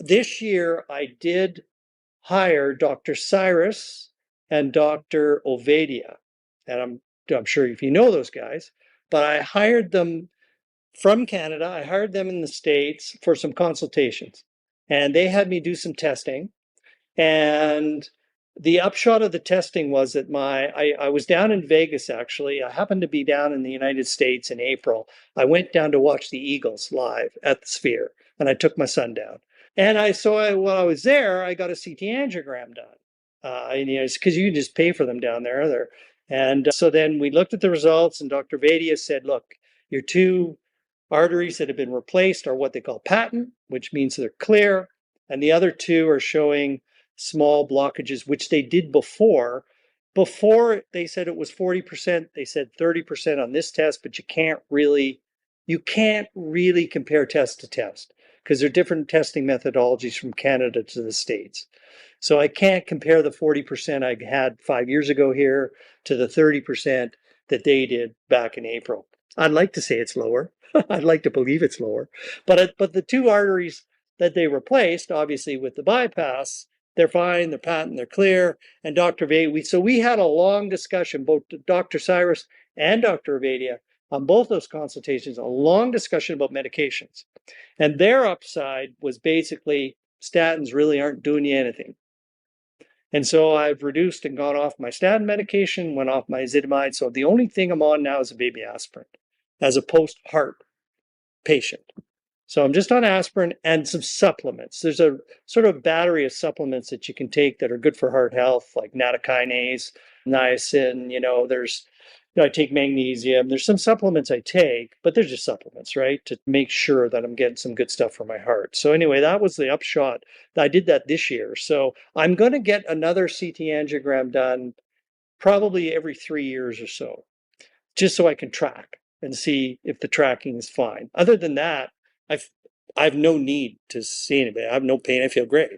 this year I did hire Dr. Cyrus and Dr. Ovadia. And I'm sure if you know those guys, but I hired them from Canada. I hired them in the States for some consultations. And they had me do some testing. And the upshot of the testing was that I was down in Vegas actually. I happened to be down in the United States in April. I went down to watch the Eagles live at the Sphere, and I took my son down. And while I was there, I got a CT angiogram done. It's because you can just pay for them down there. And so then we looked at the results, and Dr. Vadia said, "Look, your two arteries that have been replaced are what they call patent, which means they're clear, and the other two are showing small blockages, which they did before. Before they said it was 40%, they said 30% on this test, but you can't really compare test to test because there are different testing methodologies from Canada to the States. So I can't compare the 40% I had 5 years ago here to the 30% that they did back in April. I'd like to say it's lower. I'd like to believe it's lower. But the two arteries that they replaced, obviously with the bypass, they're fine, they're patent, they're clear. And Dr. Vadia, so we had a long discussion, both Dr. Cyrus and Dr. Vadia, on both those consultations, a long discussion about medications. And their upside was basically statins really aren't doing you anything. And so I've reduced and gone off my statin medication, went off my ezetimibe. So the only thing I'm on now is a baby aspirin as a post-heart patient. So I'm just on aspirin and some supplements. There's a sort of battery of supplements that you can take that are good for heart health, like nattokinase, niacin. I take magnesium. There's some supplements I take, but they're just supplements, right? To make sure that I'm getting some good stuff for my heart. So anyway, that was the upshot. I did that this year. So I'm going to get another CT angiogram done probably every 3 years or so, just so I can track and see if the tracking is fine. Other than that, I've I have no need to see anybody. I have no pain. I feel great.